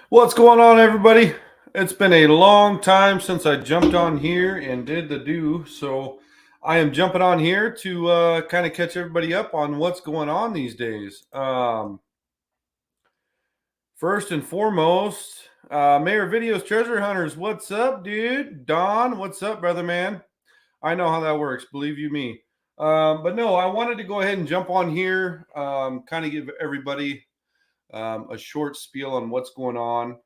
What's going on, everybody? It's been a long time since I jumped on here and did the do, so I am jumping on here to kind of catch everybody up on what's going on these days. First and foremost, Mayor Videos Treasure Hunters, what's up, dude? Don, what's up, brother man? I know how that works, believe you me. But no, I wanted to go ahead and jump on here, kind of give everybody a short spiel on what's going on.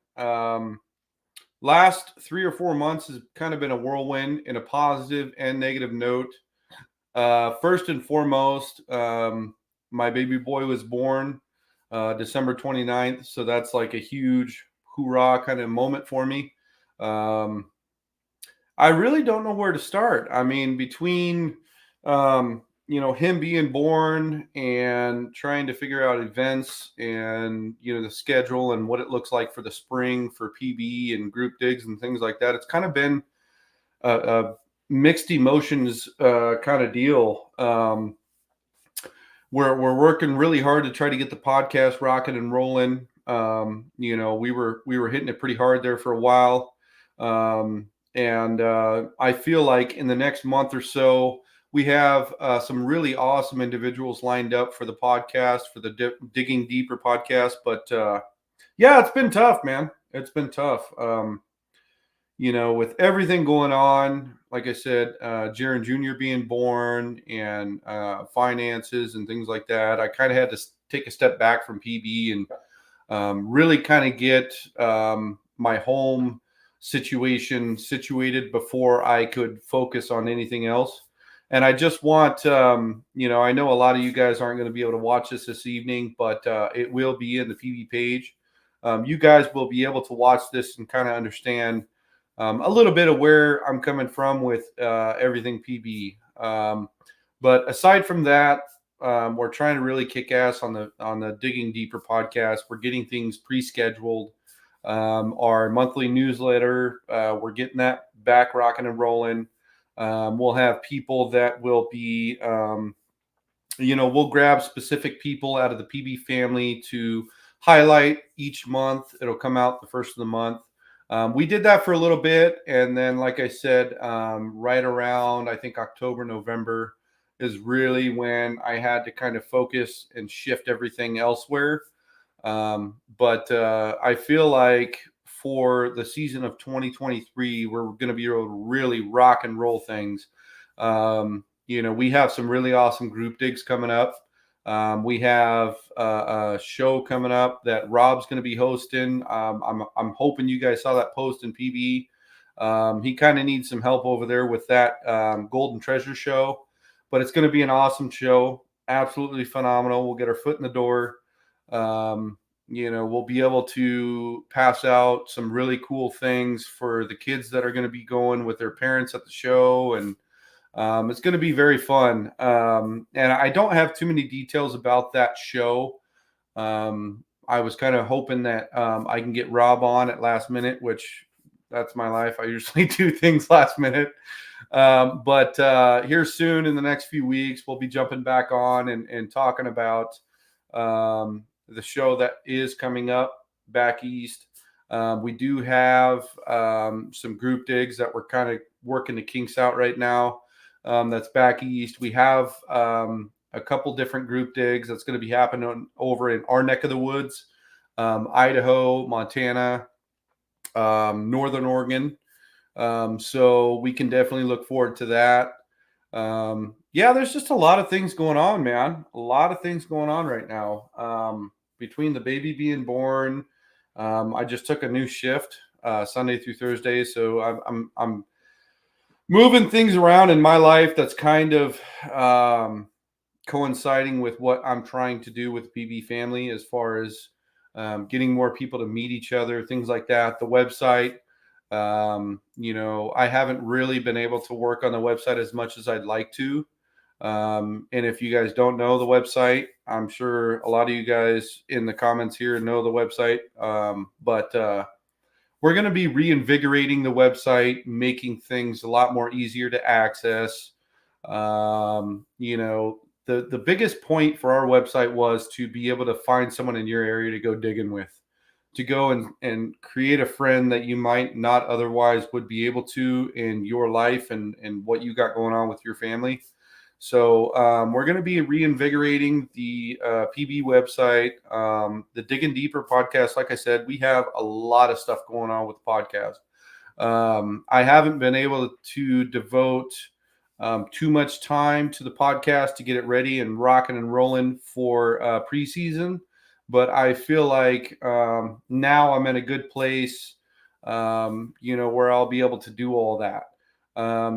Last 3 or 4 months has kind of been a whirlwind in a positive and negative note. First and foremost, my baby boy was born December 29th. So that's like a huge hoorah kind of moment for me. Um, I really don't know where to start. I mean, between him being born and trying to figure out events and the schedule and what it looks like for the spring for PB and group digs and things like that. It's kind of been a mixed emotions kind of deal. We're working really hard to try to get the podcast rocking and rolling. We were hitting it pretty hard there for a while. And I feel like in the next month or so, we have some really awesome individuals lined up for the podcast, for the Digging Deeper podcast. But yeah, it's been tough, man. It's been tough. With everything going on, like I said, Jaron Jr. being born and finances and things like that, I kind of had to take a step back from PB and really kind of get my home situation situated before I could focus on anything else. And I just want, I know a lot of you guys aren't going to be able to watch this evening, but it will be in the PB page. You guys will be able to watch this and kind of understand a little bit of where I'm coming from with everything PB. But aside from that, we're trying to really kick ass on the Digging Deeper podcast. We're getting things pre-scheduled. Our monthly newsletter, we're getting that back rocking and rolling. We'll have people that will be, we'll grab specific people out of the PB family to highlight each month. It'll come out the first of the month. We did that for a little bit, and then, like I said, right around I think October, November is really when I had to kind of focus and shift everything elsewhere. But I feel like for the season of 2023, we're going to be able to really rock and roll things. We have some really awesome group digs coming up. We have a show coming up that Rob's going to be hosting. I'm hoping you guys saw that post in PB. He kind of needs some help over there with that Golden Treasure show, but it's going to be an awesome show. Absolutely phenomenal. We'll get our foot in the door. We'll be able to pass out some really cool things for the kids that are going to be going with their parents at the show, and it's going to be very fun. And I don't have too many details about that show. I was kind of hoping that I can get Rob on at last minute, which that's my life. I usually do things last minute. But here soon in the next few weeks, we'll be jumping back on and talking about the show that is coming up back east. We do have some group digs that we're kind of working the kinks out right now. That's back east. We have a couple different group digs that's going to be happening over in our neck of the woods, Idaho, Montana, Northern Oregon. So we can definitely look forward to that. Yeah, there's just a lot of things going on, man. A lot of things going on right now. Between the baby being born, I just took a new shift Sunday through Thursday, so I'm moving things around in my life that's kind of coinciding with what I'm trying to do with PB family as far as getting more people to meet each other, things like that. The website, I haven't really been able to work on the website as much as I'd like to. And if you guys don't know the website, I'm sure a lot of you guys in the comments here know the website. But we're going to be reinvigorating the website, making things a lot more easier to access. The biggest point for our website was to be able to find someone in your area to go digging with. to go and create a friend that you might not otherwise would be able to in your life and what you got going on with your family. So we're going to be reinvigorating the PB website, the Digging Deeper podcast. Like I said, we have a lot of stuff going on with the podcast. I haven't been able to devote too much time to the podcast to get it ready and rocking and rolling for preseason. But I feel like now I'm in a good place, where I'll be able to do all that.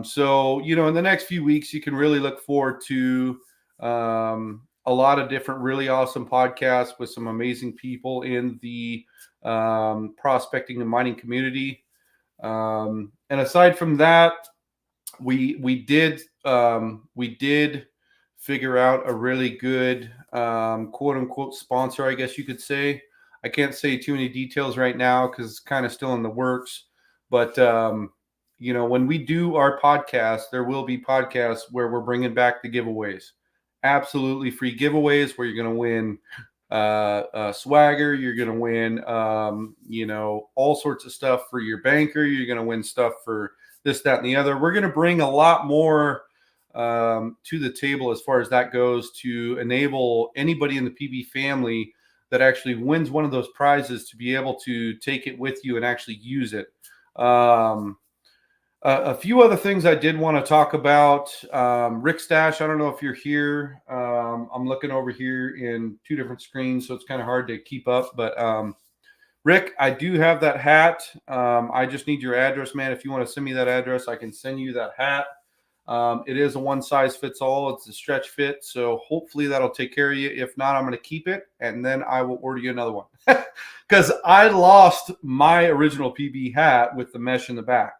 So, in the next few weeks, you can really look forward to a lot of different really awesome podcasts with some amazing people in the prospecting and mining community. And aside from that, we did figure out a really good quote unquote sponsor, I guess you could say. I can't say too many details right now because it's kind of still in the works. But when we do our podcast, there will be podcasts where we're bringing back the giveaways. Absolutely free giveaways where you're going to win swagger. You're going to win, all sorts of stuff for your banker. You're going to win stuff for this, that, and the other. We're going to bring a lot more to the table as far as that goes to enable anybody in the PB family that actually wins one of those prizes to be able to take it with you and actually use it. A few other things I did want to talk about. Rick Stash, I don't know if you're here. I'm looking over here in two different screens, so it's kind of hard to keep up. But Rick, I do have that hat. I just need your address, man. If you want to send me that address, I can send you that hat. It is a one size fits all. It's a stretch fit. So hopefully that'll take care of you. If not, I'm going to keep it and then I will order you another one because I lost my original PB hat with the mesh in the back.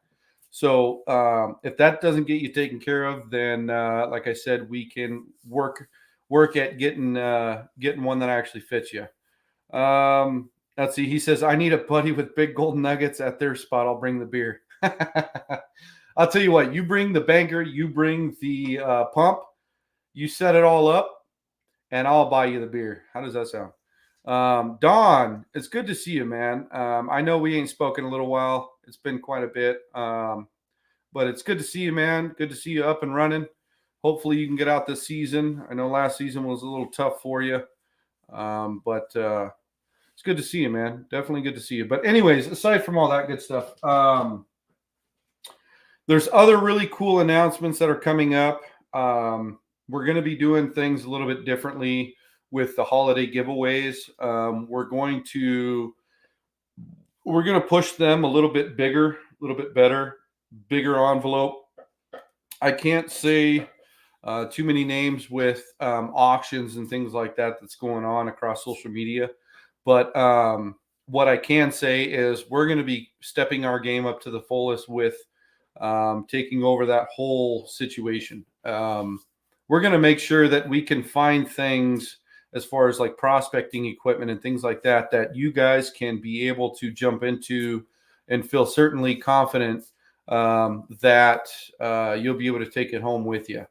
So if that doesn't get you taken care of, then like I said, we can work at getting one that actually fits you. Let's see. He says, I need a buddy with big gold nuggets at their spot. I'll bring the beer. I'll tell you what, you bring the banker, you bring the pump, you set it all up, and I'll buy you the beer. How does that sound? Don, it's good to see you, man. I know we ain't spoken a little while. It's been quite a bit. But it's good to see you, man. Good to see you up and running. Hopefully you can get out this season. I know last season was a little tough for you. But it's good to see you, man. Definitely good to see you. But anyways, aside from all that good stuff, there's other really cool announcements that are coming up. We're going to be doing things a little bit differently with the holiday giveaways. We're going to push them a little bit bigger, a little bit better, bigger envelope. I can't say too many names with auctions and things like that that's going on across social media. But what I can say is we're going to be stepping our game up to the fullest with taking over that whole situation. We're going to make sure that we can find things as far as like prospecting equipment and things like that, that you guys can be able to jump into and feel certainly confident that you'll be able to take it home with you.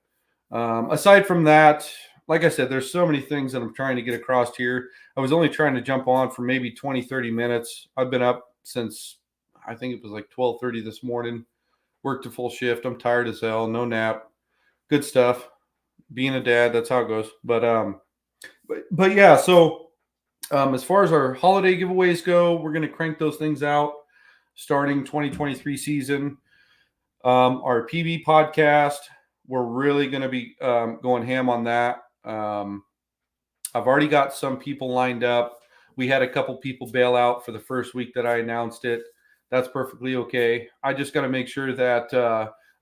Aside from that, like I said, there's so many things that I'm trying to get across here. I was only trying to jump on for maybe 20, 30 minutes. I've been up since I think it was like 12:30 this morning. Worked a full shift. I'm tired as hell. No nap. Good stuff. Being a dad, that's how it goes. But yeah, so as far as our holiday giveaways go, we're going to crank those things out starting 2023 season. Our PB podcast, we're really going to be going ham on that. I've already got some people lined up. We had a couple people bail out for the first week that I announced it. That's perfectly okay. I just got to make sure that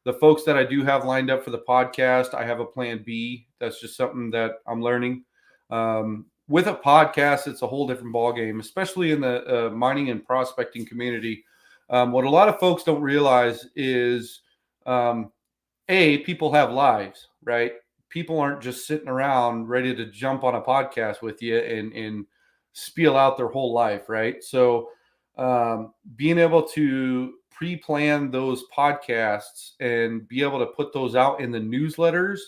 the folks that I do have lined up for the podcast, I have a plan B. That's just something that I'm learning. With a podcast, it's a whole different ballgame, especially in the mining and prospecting community. What a lot of folks don't realize is, people have lives, right? People aren't just sitting around ready to jump on a podcast with you and spiel out their whole life, right? So being able to pre-plan those podcasts and be able to put those out in the newsletters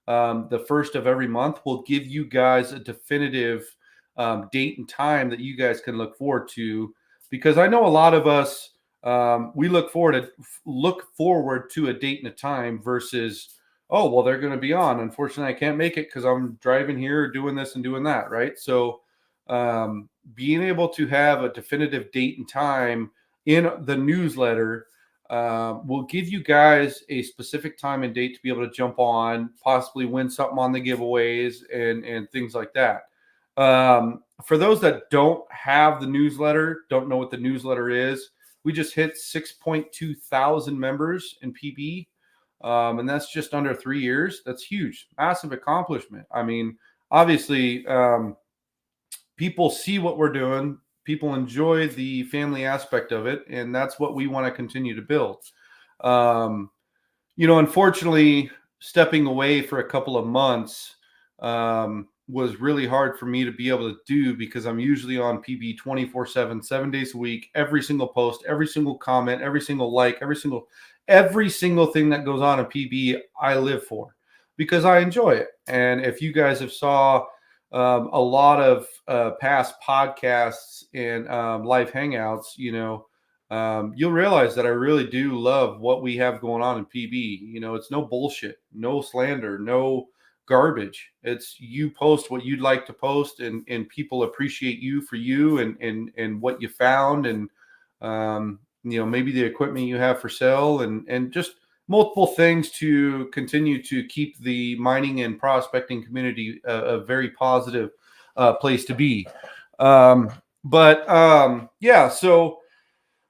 the first of every month will give you guys a definitive date and time that you guys can look forward to, because I know a lot of us, we look forward to a date and a time versus, oh, well, they're going to be on. Unfortunately, I can't make it because I'm driving here, doing this and doing that. Right. So being able to have a definitive date and time in the newsletter will give you guys a specific time and date to be able to jump on, possibly win something on the giveaways and things like that. For those that don't have the newsletter, don't know what the newsletter is, we just hit 6.2 thousand members in PB. And that's just under 3 years. That's huge, massive accomplishment. I mean, obviously, people see what we're doing. People enjoy the family aspect of it, and that's what we want to continue to build. Unfortunately, stepping away for a couple of months was really hard for me to be able to do, because I'm usually on PB 24/7, 7 days a week, every single post, every single comment, every single like, every single thing that goes on in PB, I live for, because I enjoy it. And if you guys have saw a lot of past podcasts and live hangouts, you'll realize that I really do love what we have going on in PB. It's no bullshit, no slander, no garbage. It's you post what you'd like to post, and people appreciate you for you and what you found, and maybe the equipment you have for sale, and just multiple things to continue to keep the mining and prospecting community a very positive place to be. So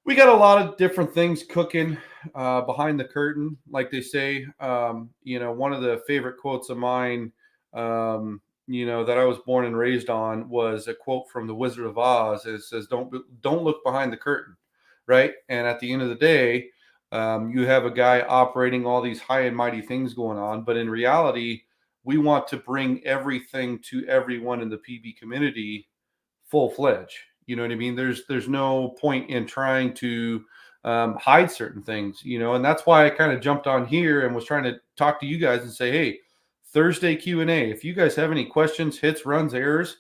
we got a lot of different things cooking behind the curtain, like they say. One of the favorite quotes of mine, that I was born and raised on, was a quote from The Wizard of Oz. It says, "Don't look behind the curtain," right? And at the end of the day, you have a guy operating all these high and mighty things going on, but in reality, we want to bring everything to everyone in the PB community full fledged. You know what I mean? There's no point in trying to hide certain things, and that's why I kind of jumped on here and was trying to talk to you guys and say, hey, Thursday Q&A. If you guys have any questions, hits, runs, errors,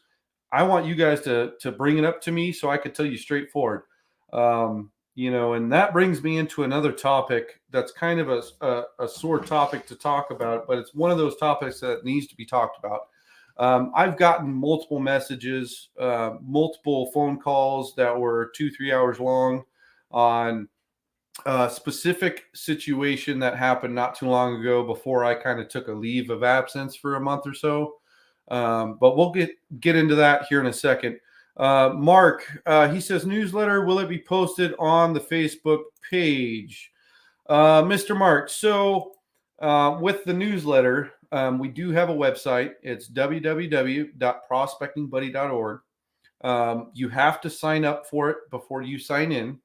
I want you guys to bring it up to me so I could tell you straightforward. And that brings me into another topic that's kind of a sore topic to talk about, but it's one of those topics that needs to be talked about. I've gotten multiple messages, multiple phone calls that were 2-3 hours long on a specific situation that happened not too long ago, before I kind of took a leave of absence for a month or so. But we'll get into that here in a second. Mark, he says, newsletter, will it be posted on the Facebook page? Mr. Mark, so with the newsletter, we do have a website. It's www.prospectingbuddy.org. You have to sign up for it before you sign in.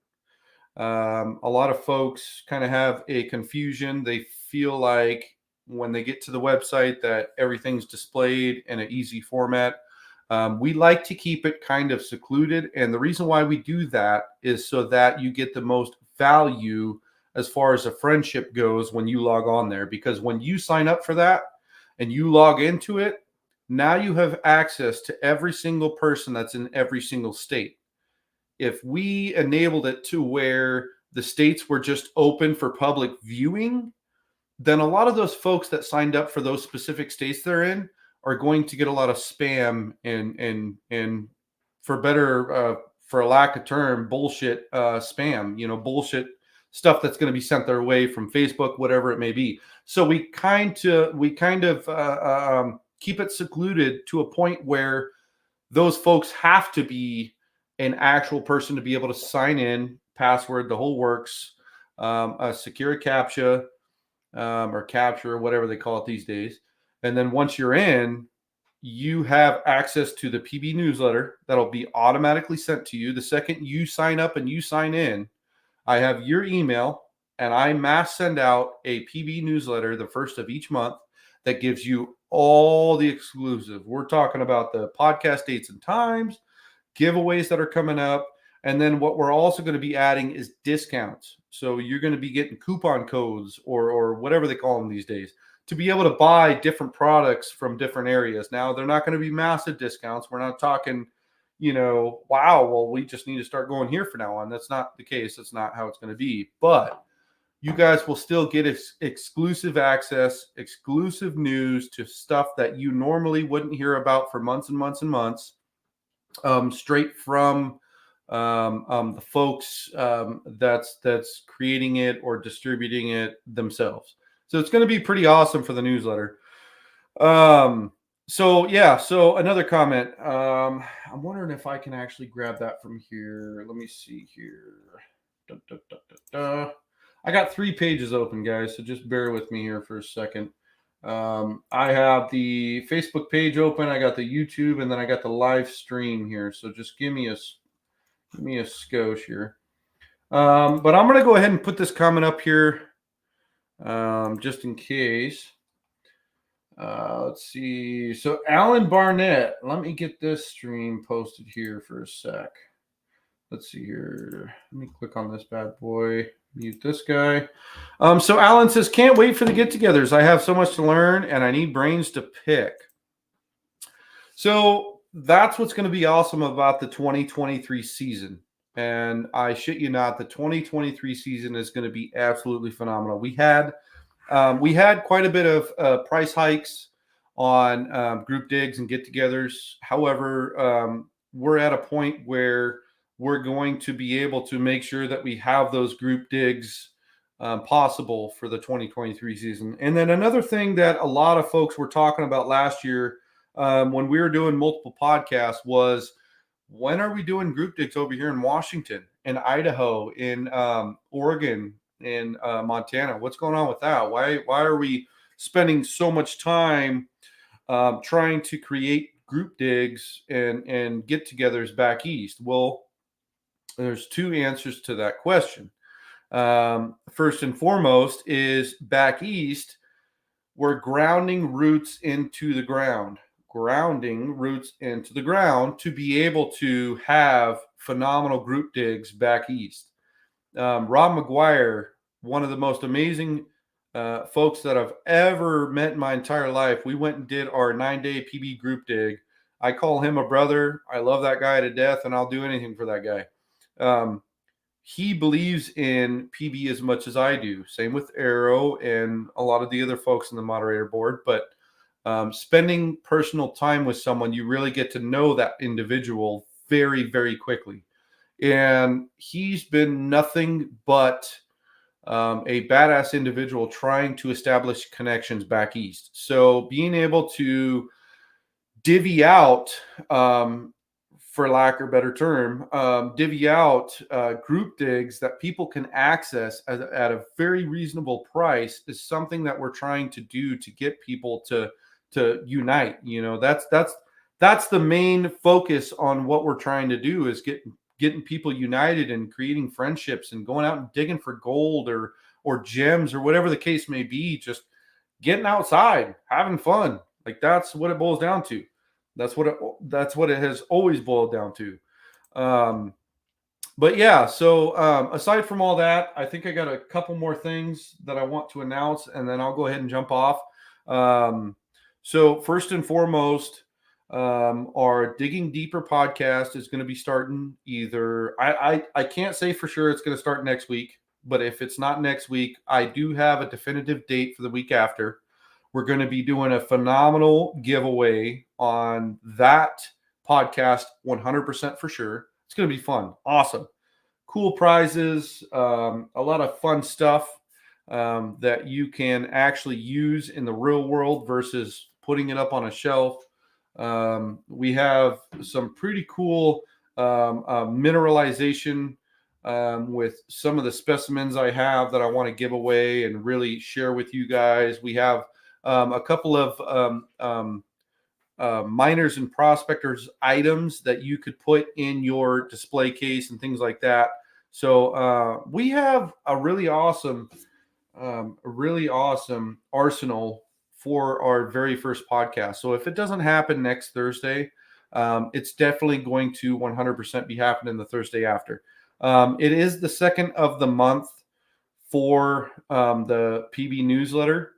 A lot of folks kind of have a confusion. They feel like when they get to the website that everything's displayed in an easy format. We like to keep it kind of secluded. And the reason why we do that is so that you get the most value as far as a friendship goes when you log on there. Because when you sign up for that and you log into it, now you have access to every single person that's in every single state. If we enabled it to where the states were just open for public viewing, then a lot of those folks that signed up for those specific states they're in are going to get a lot of spam and for a lack of term, bullshit spam, bullshit stuff that's going to be sent their way from Facebook, whatever it may be. So we kind of keep it secluded to a point where those folks have to be an actual person to be able to sign in, password, the whole works, a secure CAPTCHA or capture, whatever they call it these days. And then once you're in, you have access to the PB newsletter that'll be automatically sent to you. The second you sign up and you sign in, I have your email, and I mass send out a PB newsletter the first of each month that gives you all the exclusive. We're talking about the podcast dates and times, giveaways that are coming up. And then what we're also going to be adding is discounts. So you're going to be getting coupon codes or whatever they call them these days to be able to buy different products from different areas. Now, they're not going to be massive discounts. We're not talking wow, well, we just need to start going here from now on. That's not the case. That's not how it's going to be. But you guys will still get exclusive access, exclusive news to stuff that you normally wouldn't hear about for months and months and months, straight from the folks that's creating it or distributing it themselves. So it's going to be pretty awesome for the newsletter. So another comment. I'm wondering if I can actually grab that from here. Let me see here. Da, da, da, da, da. I got 3 pages open, guys, so just bear with me here for a second. I have the Facebook page open, I got the YouTube, and then I got the live stream here. So just give me a skosh here. But I'm going to go ahead and put this comment up here, just in case. Let's see. So Alan Barnett, let me get this stream posted here for a sec. Let's see here. Let me click on this bad boy. Mute this guy. So Alan says, can't wait for the get-togethers. I have so much to learn, and I need brains to pick. So that's what's going to be awesome about the 2023 season. And I shit you not, the 2023 season is going to be absolutely phenomenal. We had quite a bit of price hikes on group digs and get-togethers. However, we're at a point where we're going to be able to make sure that we have those group digs possible for the 2023 season. And then another thing that a lot of folks were talking about last year when we were doing multiple podcasts was, when are we doing group digs over here in Washington, in Idaho, in Oregon, in Montana? What's going on with that? Why are we spending so much time trying to create group digs and get-togethers back east? Well, there's 2 answers to that question. First and foremost is, back east, we're grounding roots into the ground to be able to have phenomenal group digs back east. Rob McGuire, one of the most amazing folks that I've ever met in my entire life. We went and did our 9-day PB group dig. I call him a brother. I love that guy to death, and I'll do anything for that guy. He believes in PB as much as I do. Same with Arrow and a lot of the other folks in the moderator board. But spending personal time with someone, you really get to know that individual very, very quickly. And he's been nothing but a badass individual trying to establish connections back east. So being able to divvy out, for lack of a better term, divvy out group digs that people can access at a very reasonable price is something that we're trying to do to get people to unite. That's the main focus on what we're trying to do, is getting people united and creating friendships and going out and digging for gold or gems or whatever the case may be. Just getting outside, having fun. Like, that's what it boils down to. That's what it has always boiled down to. But yeah, so aside from all that, I think I got a couple more things that I want to announce, and then I'll go ahead and jump off. So first and foremost, our Digging Deeper podcast is going to be starting either, I can't say for sure it's going to start next week, but if it's not next week, I do have a definitive date for the week after. We're going to be doing a phenomenal giveaway on that podcast, 100% for sure. It's going to be fun. Awesome. Cool prizes, a lot of fun stuff that you can actually use in the real world versus putting it up on a shelf. We have some pretty cool mineralization with some of the specimens I have that I want to give away and really share with you guys. We have a couple of miners and prospectors items that you could put in your display case and things like that. So we have a really awesome arsenal for our very first podcast. So if it doesn't happen next Thursday, it's definitely going to 100% be happening the Thursday after. It is the 2nd of the month for the PB newsletter.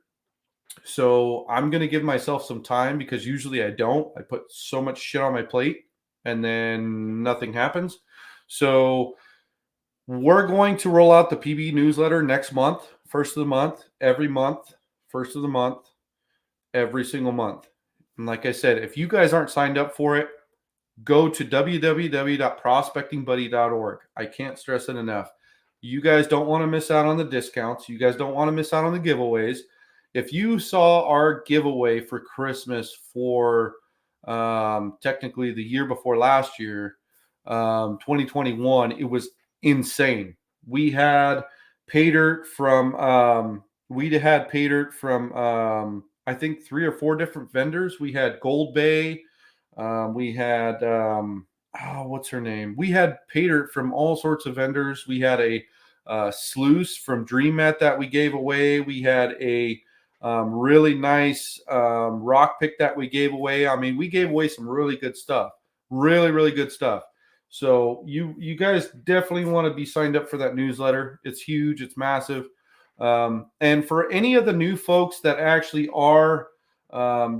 So I'm going to give myself some time, because usually I don't. I put so much shit on my plate, and then nothing happens. So we're going to roll out the PB newsletter next month, first of the month, every month, first of the month, every single month. And like I said, if you guys aren't signed up for it, go to www.prospectingbuddy.org. I can't stress it enough. You guys don't want to miss out on the discounts. You guys don't want to miss out on the giveaways. If you saw our giveaway for Christmas for technically the year before last year, 2021, it was insane. We had pay dirt from I think 3 or 4 different vendors. We had Gold Bay. We had what's her name? We had pay dirt from all sorts of vendors. We had a sluice from DreamMet that we gave away. We had a really nice rock pick that we gave away. I mean, we gave away some really good stuff. Really, really good stuff. So you guys definitely want to be signed up for that newsletter. It's huge. It's massive. And for any of the new folks that actually are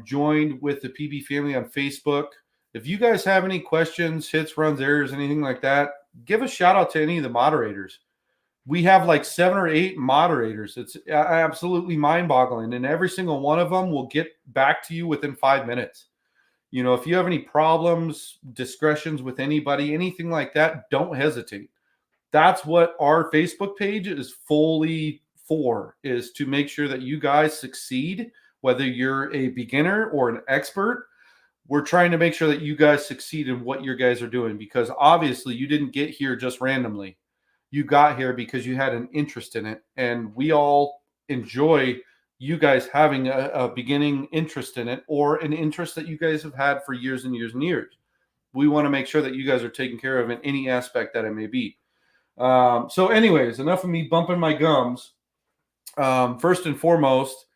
joined with the PB family on Facebook, if you guys have any questions, hits, runs, errors, anything like that, give a shout out to any of the moderators. We have like 7 or 8 moderators. It's absolutely mind-boggling, and every single one of them will get back to you within 5 minutes. You know, if you have any problems, discretions with anybody, anything like that, don't hesitate. That's what our Facebook page is fully for, is to make sure that you guys succeed, whether you're a beginner or an expert. We're trying to make sure that you guys succeed in what your guys are doing, because obviously you didn't get here just randomly. You got here because you had an interest in it, and we all enjoy you guys having a beginning interest in it, or an interest that you guys have had for years and years and years. We want to make sure that you guys are taken care of in any aspect that it may be. So anyways, enough of me bumping my gums. First and foremost,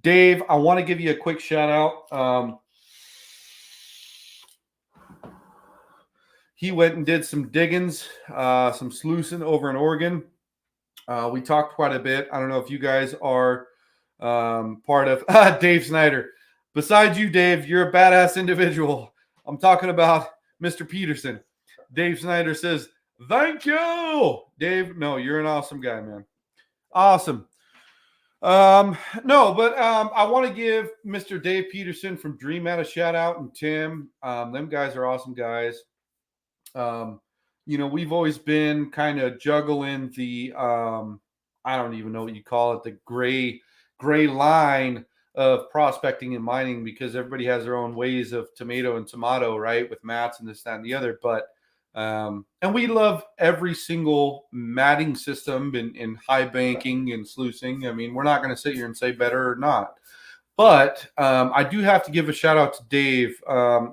Dave, I want to give you a quick shout out. He went and did some diggings, some sluicing over in Oregon. We talked quite a bit. I don't know if you guys are part of Dave Snyder. Besides you, Dave, you're a badass individual. I'm talking about Mr. Peterson. Dave Snyder says, "Thank you, Dave." No, you're an awesome guy, man. Awesome. I want to give Mr. Dave Peterson from DreamMet a shout out, and Tim. Them guys are awesome guys. We've always been kind of juggling the I don't even know what you call it, the gray line of prospecting and mining, because everybody has their own ways of tomato, right? With mats and this, that, and the other. But and we love every single matting system in high banking and sluicing. I mean, we're not going to sit here and say better or not. But I do have to give a shout out to Dave.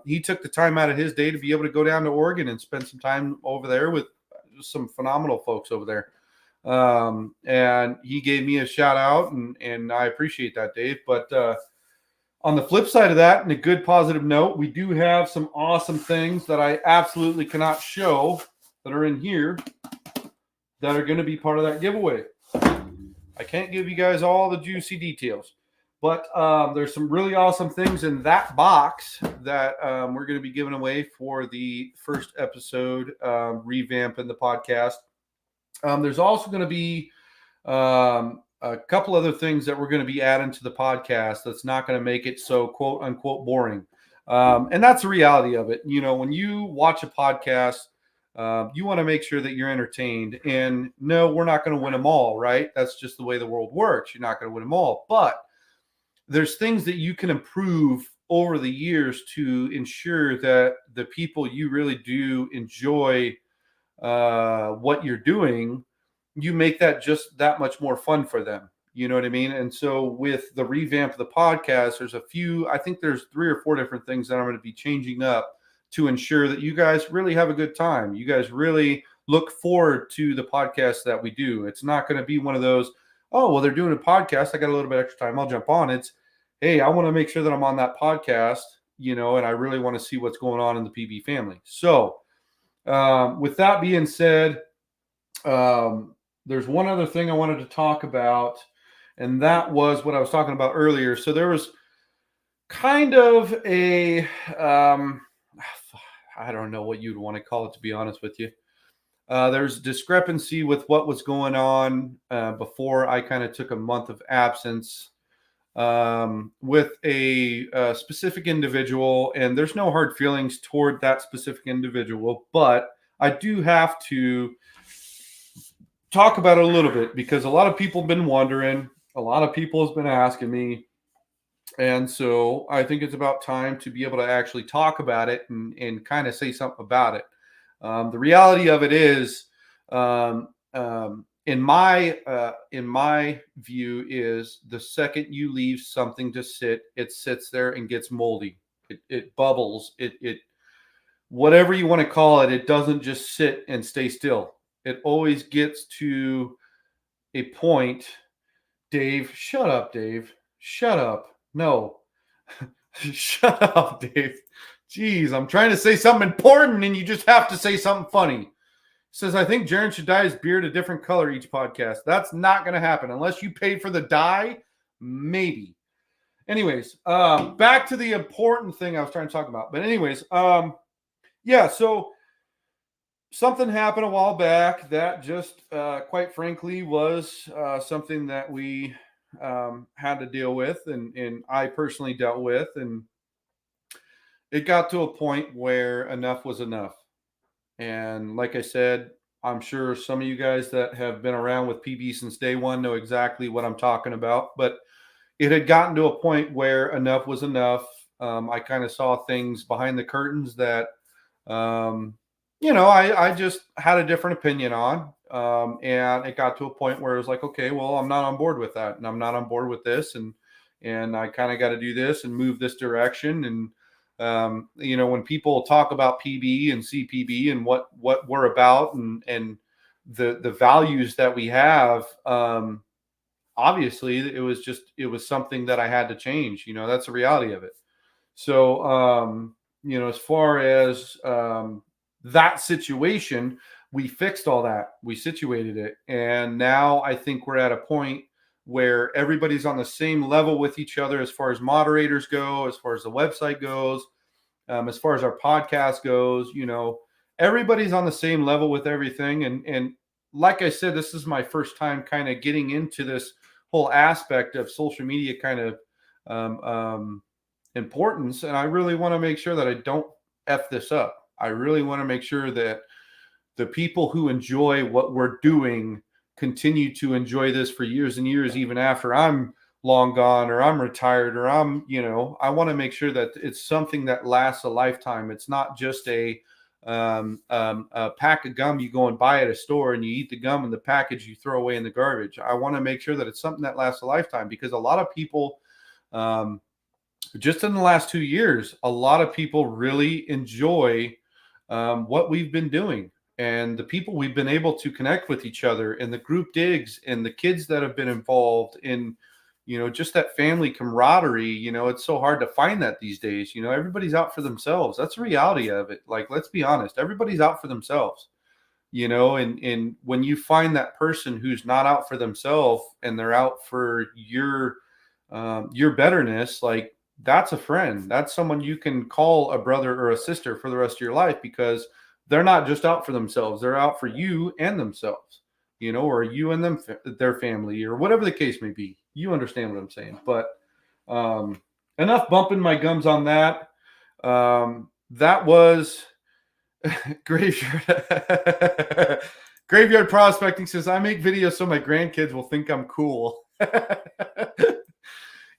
He took the time out of his day to be able to go down to Oregon and spend some time over there with some phenomenal folks over there. And he gave me a shout out, and I appreciate that, Dave. But on the flip side of that, and a good positive note, we do have some awesome things that I absolutely cannot show that are in here that are going to be part of that giveaway. I can't give you guys all the juicy details. But there's some really awesome things in that box that we're going to be giving away for the first episode, revamping the podcast. There's also going to be a couple other things that we're going to be adding to the podcast that's not going to make it so quote unquote boring. And that's the reality of it. You know, when you watch a podcast, you want to make sure that you're entertained. And no, we're not going to win them all, right? That's just the way the world works. You're not going to win them all. But there's things that you can improve over the years to ensure that the people you really do enjoy what you're doing, you make that just that much more fun for them. You know what I mean? And so with the revamp of the podcast, I think there's 3 or 4 different things that I'm going to be changing up to ensure that you guys really have a good time. You guys really look forward to the podcast that we do. It's not going to be one of those, oh, well, they're doing a podcast, I got a little bit extra time, I'll jump on. It's, hey, I want to make sure that I'm on that podcast, and I really want to see what's going on in the PB family. So with that being said, there's one other thing I wanted to talk about, and that was what I was talking about earlier. So there was kind of a, I don't know what you'd want to call it, to be honest with you. There's discrepancy with what was going on before I kind of took a month of absence with a specific individual, and there's no hard feelings toward that specific individual, but I do have to talk about it a little bit because a lot of people have been wondering, a lot of people has been asking me, and so I think it's about time to be able to actually talk about it and kind of say something about it. The reality of it is, in my view, is the second you leave something to sit, it sits there and gets moldy. It bubbles. It whatever you want to call it. It doesn't just sit and stay still. It always gets to a point. Dave, shut up, Dave. Shut up. No, shut up, Dave. Jeez, I'm trying to say something important and you just have to say something funny. Says, I think Jaron should dye his beard a different color each podcast. That's not going to happen unless you paid for the dye. Maybe. Anyways, back to the important thing I was trying to talk about. But anyways, yeah, so something happened a while back that just, quite frankly, was something that we had to deal with, and I personally dealt with, and it got to a point where enough was enough. And like I said, I'm sure some of you guys that have been around with PB since day one know exactly what I'm talking about. But it had gotten to a point where enough was enough. I kind of saw things behind the curtains that, I just had a different opinion on. And it got to a point where it was like, okay, well, I'm not on board with that. And I'm not on board with this. And I kind of got to do this and move this direction. And when people talk about PB and CPB and what we're about and the values that we have, obviously it was something that I had to change. That's the reality of it. So, as far as that situation, we fixed all that, we situated it, and now I think we're at a point where everybody's on the same level with each other as far as moderators go, as far as the website goes, as far as our podcast goes. Everybody's on the same level with everything. And like I said, this is my first time kind of getting into this whole aspect of social media kind of importance. And I really want to make sure that I don't F this up. I really want to make sure that the people who enjoy what we're doing continue to enjoy this for years and years, even after I'm long gone or I'm retired or I want to make sure that it's something that lasts a lifetime. It's not just a pack of gum you go and buy at a store and you eat the gum and the package you throw away in the garbage. I want to make sure that it's something that lasts a lifetime, because a lot of people, just in the last 2 years, a lot of people really enjoy what we've been doing. And the people we've been able to connect with each other, and the group digs, and the kids that have been involved in, just that family camaraderie. It's so hard to find that these days. Everybody's out for themselves. That's the reality of it. Like, let's be honest, everybody's out for themselves, and when you find that person who's not out for themselves and they're out for your betterness, like, that's a friend. That's someone you can call a brother or a sister for the rest of your life, because they're not just out for themselves. They're out for you and themselves, or you and them, their family, or whatever the case may be. You understand what I'm saying. But enough bumping my gums on that. That was Graveyard. Graveyard Prospecting says, I make videos so my grandkids will think I'm cool.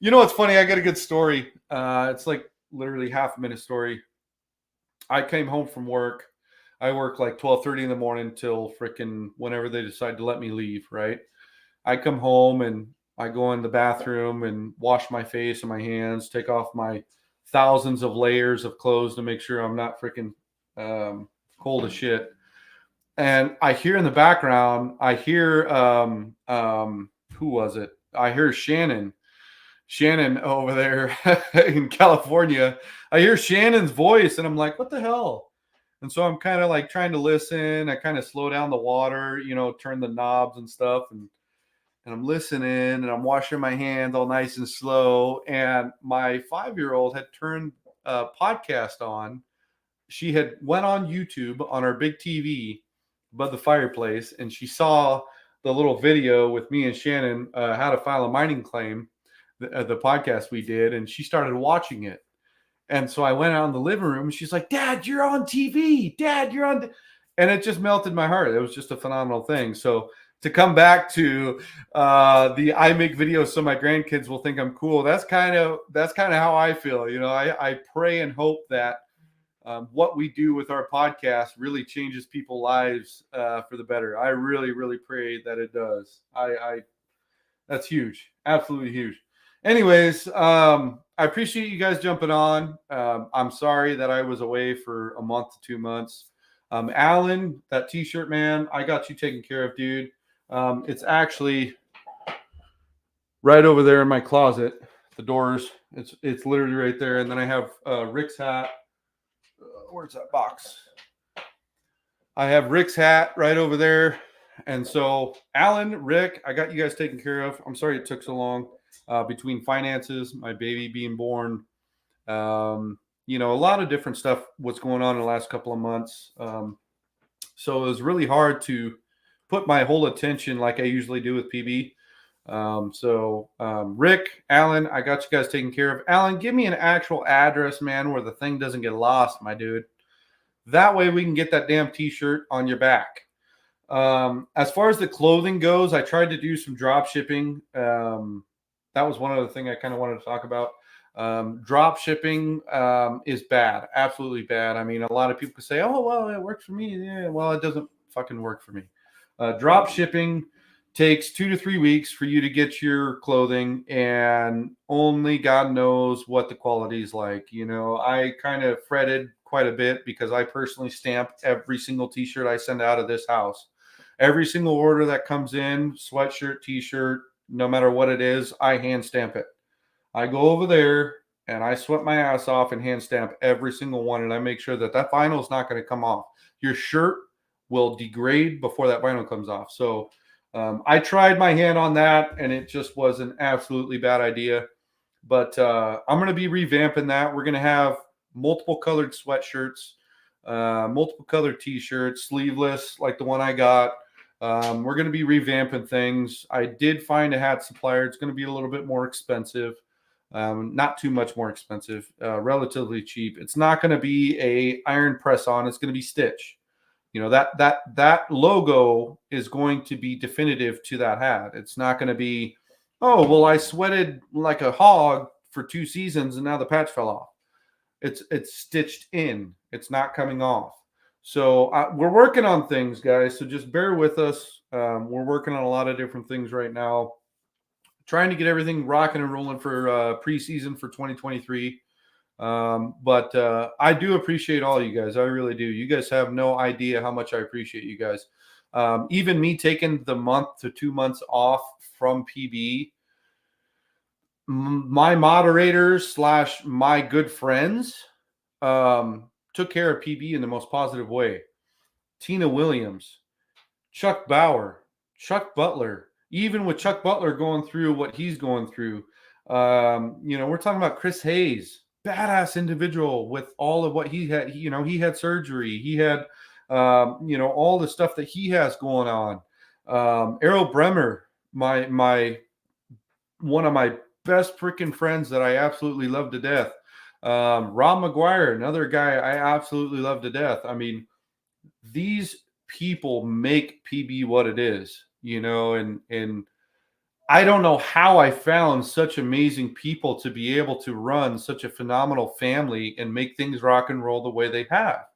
What's funny? I got a good story. It's like literally half a minute story. I came home from work. I work like 12:30 in the morning till freaking whenever they decide to let me leave, right? I come home and I go in the bathroom and wash my face and my hands, take off my thousands of layers of clothes to make sure I'm not freaking cold as shit. And I hear in the background, who was it? I hear Shannon over there in California. I hear Shannon's voice and I'm like, what the hell? And so I'm kind of like trying to listen. I kind of slow down the water, turn the knobs and stuff. And I'm listening and I'm washing my hands all nice and slow. And my 5-year-old had turned a podcast on she had went on YouTube on our big TV above the fireplace, and she saw the little video with me and Shannon, how to file a mining claim, the podcast we did, and she started watching it. And so I went out in the living room, and she's like, "Dad, you're on TV. Dad, you're on." And it just melted my heart. It was just a phenomenal thing. So to come back to the I make videos so my grandkids will think I'm cool. That's kind of how I feel. You know, I pray and hope that what we do with our podcast really changes people's lives for the better. I really, really pray that it does. I that's huge, absolutely huge. Anyways, I appreciate you guys jumping on. I'm sorry that I was away for a month to 2 months. Alan, that T-shirt, man, I got you taken care of, dude. It's actually right over there in my closet. The doors, it's literally right there. And then I have Rick's hat. Where's that box? I have Rick's hat right over there. And so, Alan, Rick, I got you guys taken care of. I'm sorry it took so long between finances, my baby being born, you know, a lot of different stuff, what's going on in the last couple of months. So it was really hard to put my whole attention like I usually do with PB. Rick, Alan, I got you guys taken care of. Alan, give me an actual address, man, where the thing doesn't get lost, my dude. That way we can get that damn T-shirt on your back. As far as the clothing goes, I tried to do some drop shipping. That was one other thing I kind of wanted to talk about. Drop shipping is bad, absolutely bad. I mean, a lot of people say, "Oh, well, it works for me." Yeah, well, it doesn't fucking work for me. Drop shipping takes 2 to 3 weeks for you to get your clothing, and only God knows what the quality is like. You know, I kind of fretted quite a bit because I personally stamp every single T-shirt I send out of this house. Every single order that comes in, sweatshirt, T-shirt, no matter what it is, I hand stamp it. I go over there and I sweat my ass off and hand stamp every single one, and I make sure that vinyl is not going to come off. Your shirt will degrade before that vinyl comes off. So I tried my hand on that, and it just was an absolutely bad idea. But I'm going to be revamping that. We're going to have multiple colored sweatshirts, multiple colored T-shirts, sleeveless like the one I got. We're going to be revamping things. I did find a hat supplier. It's going to be a little bit more expensive. Not too much more expensive, relatively cheap. It's not going to be a iron press on. It's going to be stitch. You know, that logo is going to be definitive to that hat. It's not going to be, oh, well, I sweated like a hog for 2 seasons and now the patch fell off. It's stitched in. It's not coming off. So we're working on things, guys. So just bear with us. We're working on a lot of different things right now, trying to get everything rocking and rolling for preseason for 2023. But I do appreciate all you guys. I really do. You guys have no idea how much I appreciate you guys. Even me taking the month to 2 months off from PB, my moderators / my good friends took care of PB in the most positive way. Tina Williams, Chuck Bauer, Chuck Butler, even with Chuck Butler going through what he's going through, you know, we're talking about Chris Hayes, badass individual with all of what he had. You know, he had surgery. He had, you know, all the stuff that he has going on. Errol Bremer, my one of my best freaking friends that I absolutely love to death. Rob McGuire, another guy I absolutely love to death. I mean, these people make PB what it is, you know, and I don't know how I found such amazing people to be able to run such a phenomenal family and make things rock and roll the way they have.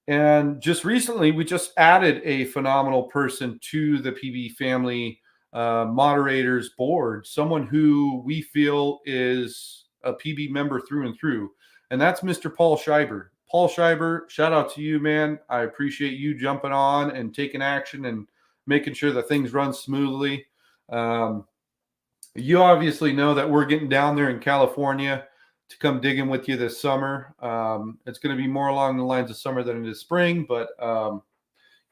And just recently, we just added a phenomenal person to the PB family moderators board, someone who we feel is a PB member through and through, and that's Mr. Paul Scheiber. Paul Scheiber, shout out to you, man. I appreciate you jumping on and taking action and making sure that things run smoothly. You obviously know that we're getting down there in California to come digging with you this summer. It's going to be more along the lines of summer than it is spring, but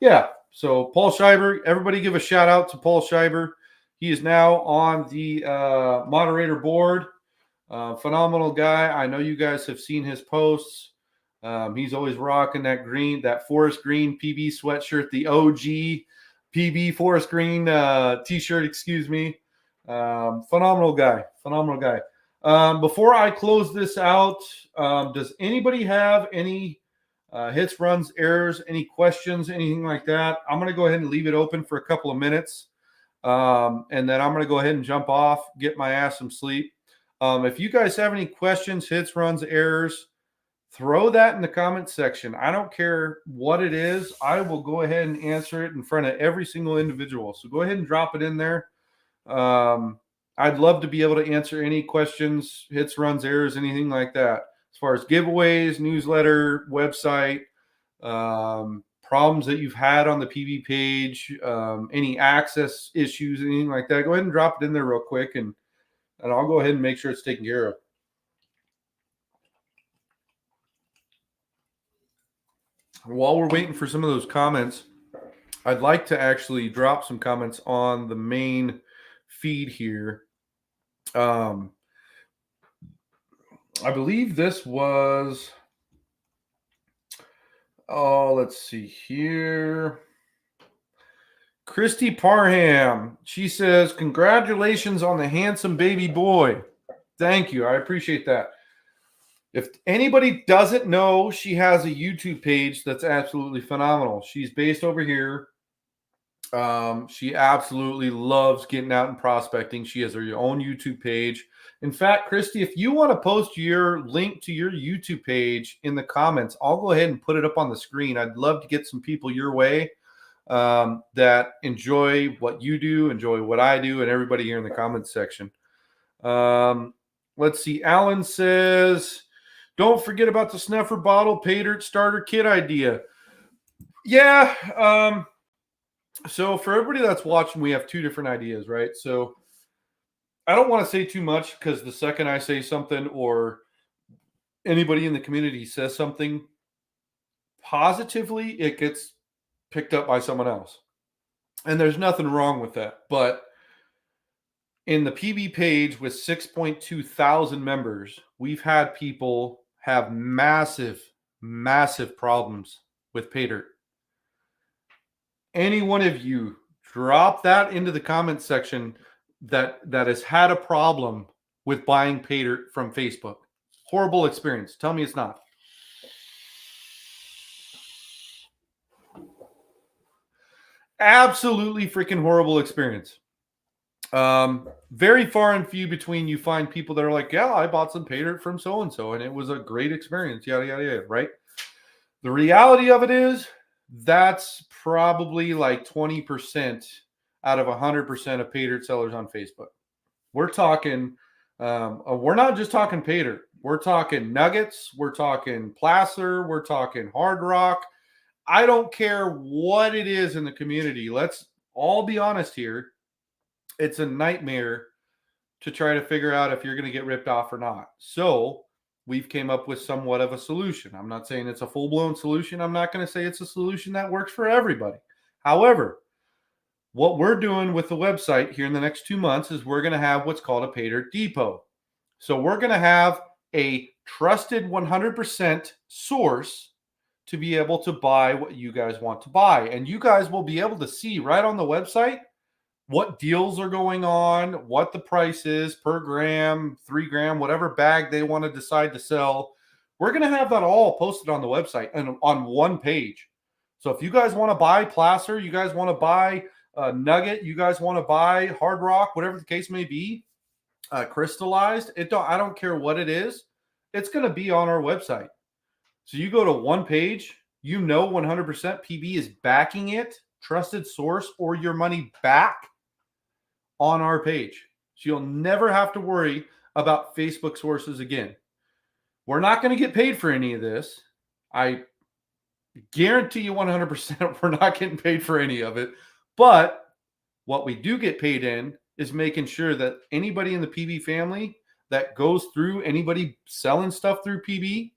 yeah. So Paul Scheiber, everybody give a shout out to Paul Scheiber. He is now on the moderator board. Phenomenal guy. I know you guys have seen his posts. He's always rocking that forest green PB sweatshirt, the OG PB forest green t-shirt, excuse me. Phenomenal guy. Before I close this out, does anybody have any hits, runs, errors, any questions, anything like that? I'm going to go ahead and leave it open for a couple of minutes. And then I'm going to go ahead and jump off, get my ass some sleep. If you guys have any questions, hits, runs, errors, throw that in the comments section. I don't care what it is. I will go ahead and answer it in front of every single individual. So go ahead and drop it in there. I'd love to be able to answer any questions, hits, runs, errors, anything like that. As far as giveaways, newsletter, website, problems that you've had on the PB page, any access issues, anything like that, go ahead and drop it in there real quick, and I'll go ahead and make sure it's taken care of. While we're waiting for some of those comments, I'd like to actually drop some comments on the main feed here. I believe this was, let's see here. Christy Parham. She says, congratulations on the handsome baby boy. Thank you. I appreciate that. If anybody doesn't know, she has a YouTube page that's absolutely phenomenal. She's based over here. She absolutely loves getting out and prospecting. She has her own YouTube page. In fact, Christy, if you want to post your link to your YouTube page in the comments, I'll go ahead and put it up on the screen. I'd love to get some people your way that enjoy what you do, enjoy what I do, and everybody here in the comments section. Let's see. Alan says, don't forget about the snuffer bottle pay dirt starter kit idea. Yeah. So for everybody that's watching, we have two different ideas, right? So I don't want to say too much, because the second I say something or anybody in the community says something positively, it gets picked up by someone else. And there's nothing wrong with that. But in the PB page with 6.2 thousand members, we've had people have massive problems with pay dirt. Any one of you drop that into the comment section that has had a problem with buying pay dirt from Facebook. Horrible experience. Tell me it's not. Absolutely freaking horrible experience. Very far and few between you find people that are like, yeah, I bought some pay dirt from so-and-so and it was a great experience, yada, yada, yada, right? The reality of it is that's probably like 20% out of 100% of pay dirt sellers on Facebook. We're talking, we're not just talking pay dirt. We're talking nuggets. We're talking placer. We're talking hard rock. I don't care what it is in the community. Let's all be honest here. It's a nightmare to try to figure out if you're going to get ripped off or not. So we've came up with somewhat of a solution. I'm not saying it's a full-blown solution. I'm not going to say it's a solution that works for everybody. However, what we're doing with the website here in the next 2 months is we're going to have what's called a pay dirt depot. So we're going to have a trusted 100% source to be able to buy what you guys want to buy. And you guys will be able to see right on the website what deals are going on, what the price is per gram, 3 gram, whatever bag they want to decide to sell. We're going to have that all posted on the website and on one page. So if you guys want to buy placer, you guys want to buy nugget, you guys want to buy hard rock, whatever the case may be, crystallized, I don't care what it is, it's going to be on our website. So you go to one page, 100% PB is backing it, trusted source, or your money back on our page. So you'll never have to worry about Facebook sources again. We're not going to get paid for any of this. I guarantee you 100% we're not getting paid for any of it. But what we do get paid in is making sure that anybody in the PB family that goes through, anybody selling stuff through PB,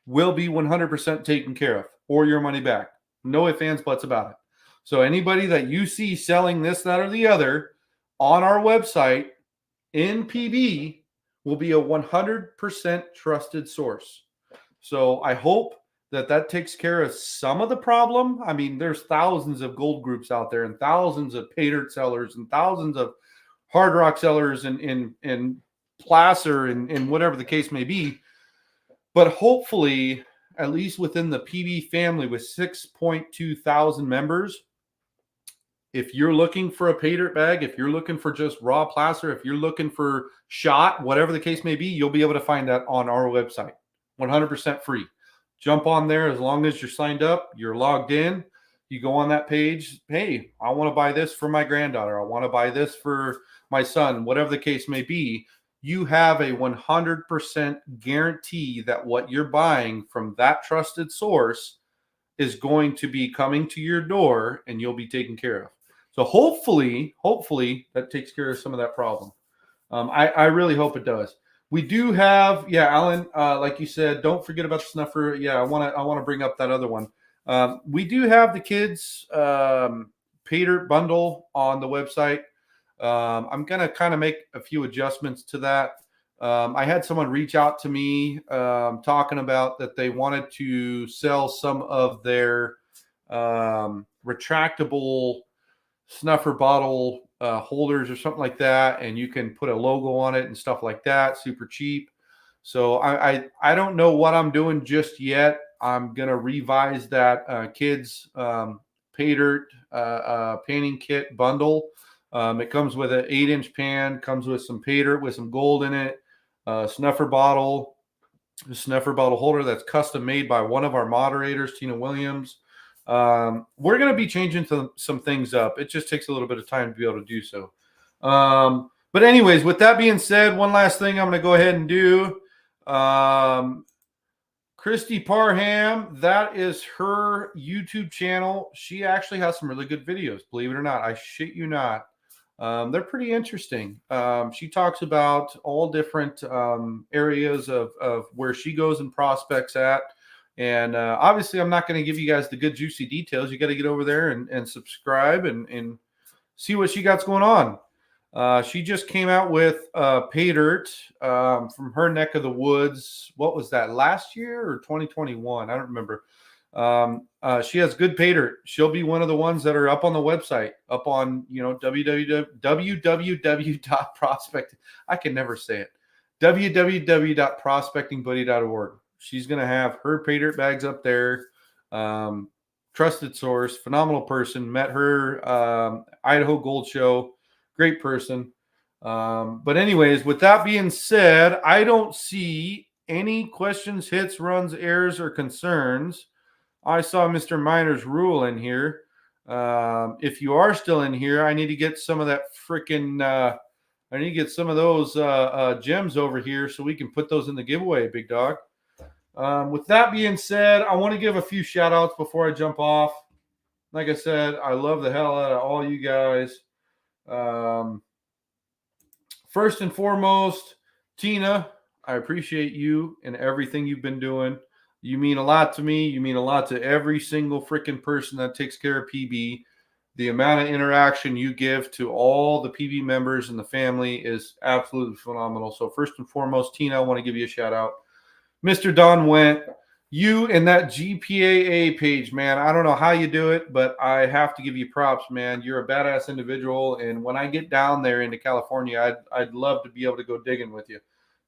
will be 100% taken care of, or your money back. No ifs, ands, buts about it. So anybody that you see selling this, that, or the other on our website in PB will be a 100% trusted source. So I hope that takes care of some of the problem. I mean, there's thousands of gold groups out there and thousands of pay dirt sellers and thousands of hard rock sellers and placer and whatever the case may be. But hopefully, at least within the PB family with 6.2 thousand members, if you're looking for a pay dirt bag, if you're looking for just raw placer, if you're looking for shot, whatever the case may be, you'll be able to find that on our website. 100% free. Jump on there as long as you're signed up, you're logged in. You go on that page. Hey, I want to buy this for my granddaughter. I want to buy this for my son, whatever the case may be. You have a 100% guarantee that what you're buying from that trusted source is going to be coming to your door and you'll be taken care of. So hopefully that takes care of some of that problem. I really hope it does. We do have, Alan, like you said, don't forget about the snuffer. Yeah, I want to bring up that other one. We do have the kids pay dirt bundle on the website. I'm gonna kind of make a few adjustments to that. I had someone reach out to me talking about that they wanted to sell some of their retractable snuffer bottle holders or something like that, and you can put a logo on it and stuff like that, super cheap. So I don't know what I'm doing just yet. I'm gonna revise that kids pay dirt painting kit bundle. It comes with an 8-inch pan, comes with some pay dirt with some gold in it, snuffer bottle holder that's custom made by one of our moderators, Tina Williams. We're going to be changing some things up. It just takes a little bit of time to be able to do so. But anyways, with that being said, one last thing I'm going to go ahead and do. Christy Parham, that is her YouTube channel. She actually has some really good videos, believe it or not. I shit you not. They're pretty interesting. She talks about all different areas of where she goes and prospects at. And obviously, I'm not going to give you guys the good, juicy details. You got to get over there and subscribe and see what she got going on. She just came out with pay dirt from her neck of the woods. What was that, last year or 2021? I don't remember. She has good pay dirt. She'll be one of the ones that are up on the website, up on, www.prospect. I can never say it. www.prospectingbuddy.org. She's going to have her pay dirt bags up there. Trusted source, phenomenal person. Met her Idaho Gold Show. Great person. But anyways, with that being said, I don't see any questions, hits, runs, errors, or concerns. I saw Mr. Miner's rule in here. If you are still in here, I need to get some of that freaking I need to get some of those gems over here so we can put those in the giveaway, big dog. With that being said, I want to give a few shout outs before I jump off. Like I said, I love the hell out of all you guys. First and foremost, Tina, I appreciate you and everything you've been doing. You mean a lot to me. You mean a lot to every single freaking person that takes care of PB. The amount of interaction you give to all the PB members and the family is absolutely phenomenal. So first and foremost, Tina, I want to give you a shout out. Mr. Don Went, you and that GPAA page, man, I don't know how you do it, but I have to give you props, man. You're a badass individual, and when I get down there into California, I'd love to be able to go digging with you.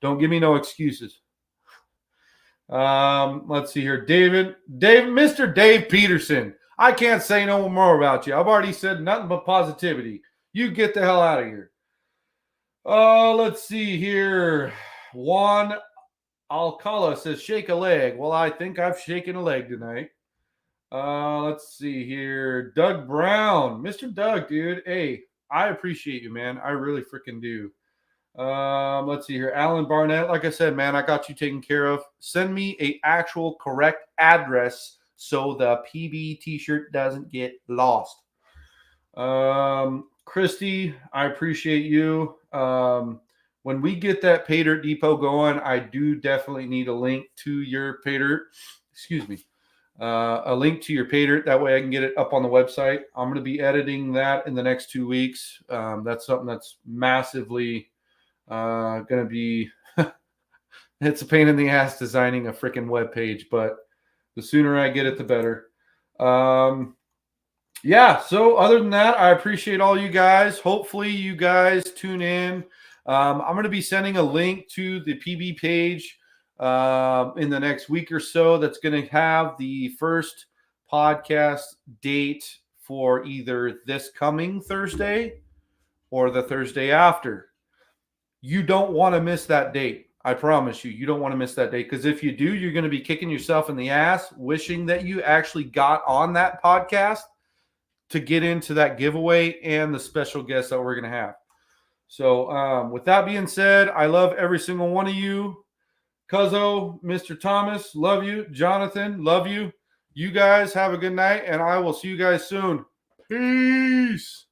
Don't give me no excuses. Let's see here. Mr. Dave Peterson. I can't say no more about you. I've already said nothing but positivity. You get the hell out of here. Let's see here. Juan Alcala says, shake a leg. Well, I think I've shaken a leg tonight. Let's see here. Doug Brown. Mr. Doug, dude. Hey, I appreciate you, man. I really freaking do. Let's see here. Alan Barnett. Like I said, man, I got you taken care of. Send me a actual correct address so the PB t-shirt doesn't get lost. Christy, I appreciate you. When we get that Pay Dirt Depot going, I do definitely need a link to your Pay Dirt. Excuse me. A link to your Pay Dirt. That way I can get it up on the website. I'm going to be editing that in the next 2 weeks. That's something that's massively going to be It's a pain in the ass designing a freaking web page, but the sooner I get it, the better. Yeah, so other than that, I appreciate all you guys. Hopefully you guys tune in. I'm going to be sending a link to the PB page in the next week or so. That's going to have the first podcast date for either this coming Thursday or the Thursday after. You don't want to miss that date. I promise you, you don't want to miss that date, because if you do, you're going to be kicking yourself in the ass, wishing that you actually got on that podcast to get into that giveaway and the special guests that we're going to have. So with that being said, I love every single one of you. Cuzzo, Mr. Thomas, love you. Jonathan, love you. You guys have a good night, and I will see you guys soon. Peace.